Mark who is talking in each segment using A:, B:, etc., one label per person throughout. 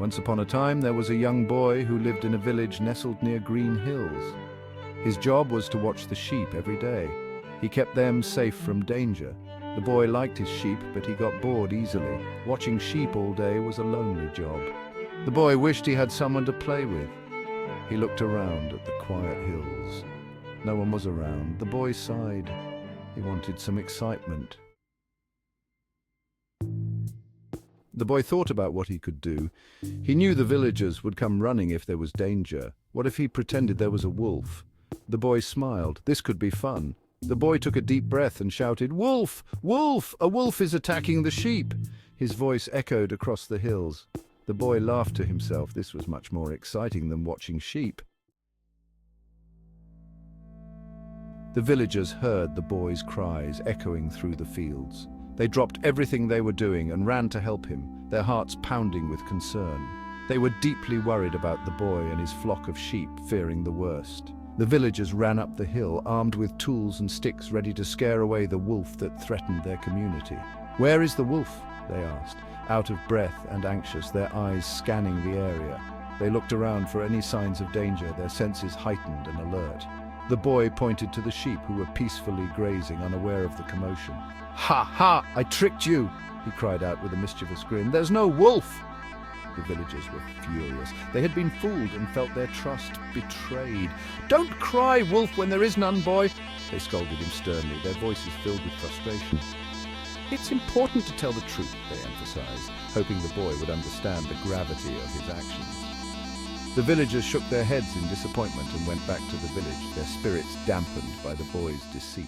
A: Once upon a time, there was a young boy who lived in a village nestled near green hills. His job was to watch the sheep every day. He kept them safe from danger. The boy liked his sheep, but he got bored easily. Watching sheep all day was a lonely job. The boy wished he had someone to play with. He looked around at the quiet hills. No one was around. The boy sighed. He wanted some excitement. The boy thought about what he could do. He knew the villagers would come running if there was danger. What if he pretended there was a wolf? The boy smiled. This could be fun. The boy took a deep breath and shouted, "Wolf! Wolf! A wolf is attacking the sheep!" His voice echoed across the hills. The boy laughed to himself. This was much more exciting than watching sheep. The villagers heard the boy's cries echoing through the fields. They dropped everything they were doing and ran to help him, their hearts pounding with concern. They were deeply worried about the boy and his flock of sheep, fearing the worst. The villagers ran up the hill, armed with tools and sticks, ready to scare away the wolf that threatened their community. "Where is the wolf?" they asked, out of breath and anxious, their eyes scanning the area. They looked around for any signs of danger, their senses heightened and alert. The boy pointed to the sheep who were peacefully grazing, unaware of the commotion. "Ha ha! I tricked you!" he cried out with a mischievous grin. "There's no wolf!" The villagers were furious. They had been fooled and felt their trust betrayed. "Don't cry, wolf, when there is none, boy!" They scolded him sternly, their voices filled with frustration. "It's important to tell the truth," they emphasized, hoping the boy would understand the gravity of his actions. The villagers shook their heads in disappointment and went back to the village, their spirits dampened by the boy's deceit.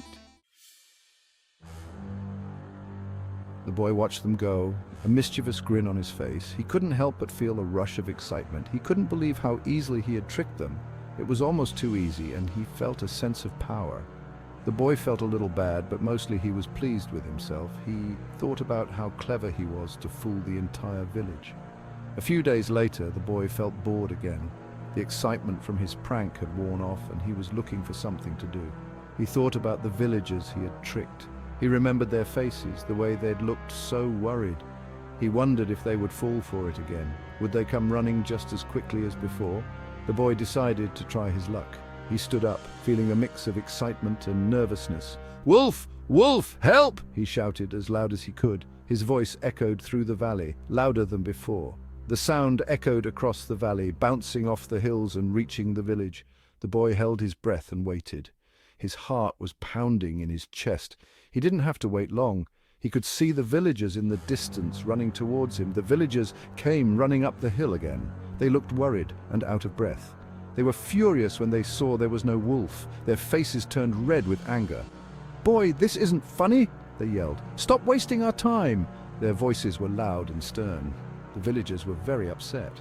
A: The boy watched them go, a mischievous grin on his face. He couldn't help but feel a rush of excitement. He couldn't believe how easily he had tricked them. It was almost too easy, and he felt a sense of power. The boy felt a little bad, but mostly he was pleased with himself. He thought about how clever he was to fool the entire village. A few days later, the boy felt bored again. The excitement from his prank had worn off, and he was looking for something to do. He thought about the villagers he had tricked. He remembered their faces, the way they'd looked so worried. He wondered if they would fall for it again. Would they come running just as quickly as before? The boy decided to try his luck. He stood up, feeling a mix of excitement and nervousness. "Wolf! Wolf! Help!" he shouted as loud as he could. His voice echoed through the valley, louder than before. The sound echoed across the valley, bouncing off the hills and reaching the village. The boy held his breath and waited. His heart was pounding in his chest. He didn't have to wait long. He could see the villagers in the distance running towards him. The villagers came running up the hill again. They looked worried and out of breath. They were furious when they saw there was no wolf. Their faces turned red with anger. "Boy, this isn't funny!" they yelled. "Stop wasting our time!" Their voices were loud and stern. The villagers were very upset.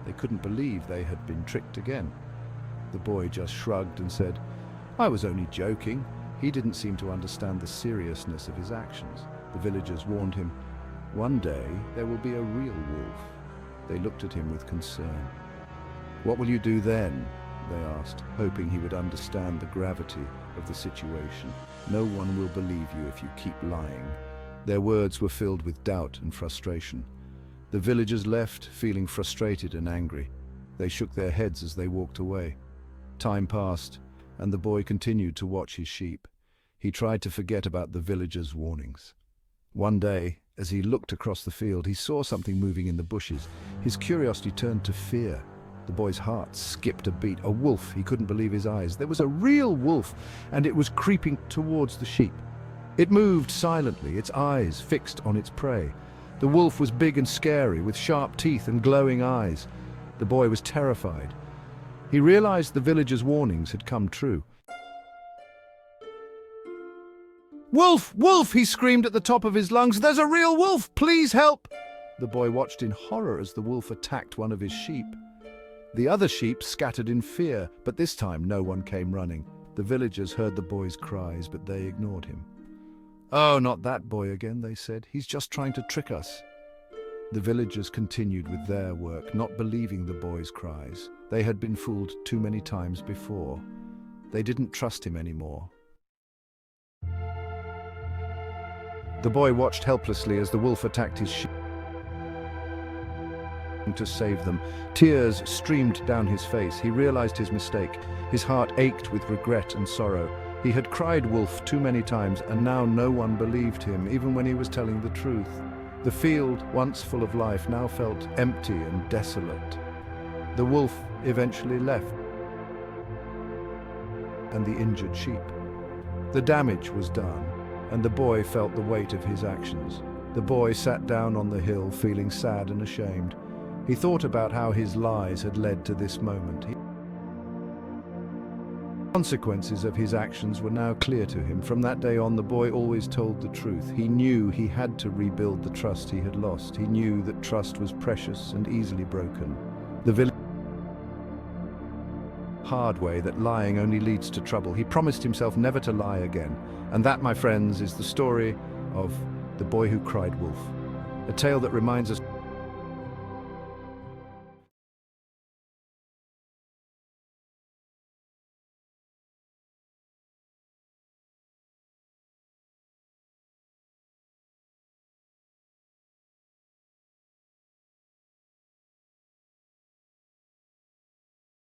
A: They couldn't believe they had been tricked again. The boy just shrugged and said, "I was only joking." He didn't seem to understand the seriousness of his actions. The villagers warned him, "One day there will be a real wolf." They looked at him with concern. "What will you do then?" they asked, hoping he would understand the gravity of the situation. "No one will believe you if you keep lying." Their words were filled with doubt and frustration. The villagers left, feeling frustrated and angry. They shook their heads as they walked away. Time passed, and the boy continued to watch his sheep. He tried to forget about the villagers' warnings. One day, as he looked across the field, he saw something moving in the bushes. His curiosity turned to fear. The boy's heart skipped a beat. A wolf! He couldn't believe his eyes. There was a real wolf, and it was creeping towards the sheep. It moved silently, its eyes fixed on its prey. The wolf was big and scary, with sharp teeth and glowing eyes. The boy was terrified. He realized the villagers' warnings had come true. "Wolf! Wolf!" he screamed at the top of his lungs. "There's a real wolf! Please help!" The boy watched in horror as the wolf attacked one of his sheep. The other sheep scattered in fear, but this time no one came running. The villagers heard the boy's cries, but they ignored him. "Oh, not that boy again," they said. "He's just trying to trick us." The villagers continued with their work, not believing the boy's cries. They had been fooled too many times before. They didn't trust him anymore. The boy watched helplessly as the wolf attacked his sheep. to save them. Tears streamed down his face. He realized his mistake. His heart ached with regret and sorrow. He had cried wolf too many times, and now no one believed him, even when he was telling the truth. The field, once full of life, now felt empty and desolate. The wolf eventually left, and the injured sheep. The damage was done, and the boy felt the weight of his actions. The boy sat down on the hill, feeling sad and ashamed. He thought about how his lies had led to this moment. The consequences of his actions were now clear to him. From that day on, the boy always told the truth. He knew he had to rebuild the trust he had lost. He knew that trust was precious and easily broken. The village hard way that lying only leads to trouble. He promised himself never to lie again. And that, my friends, is the story of The Boy Who Cried Wolf. A tale that reminds us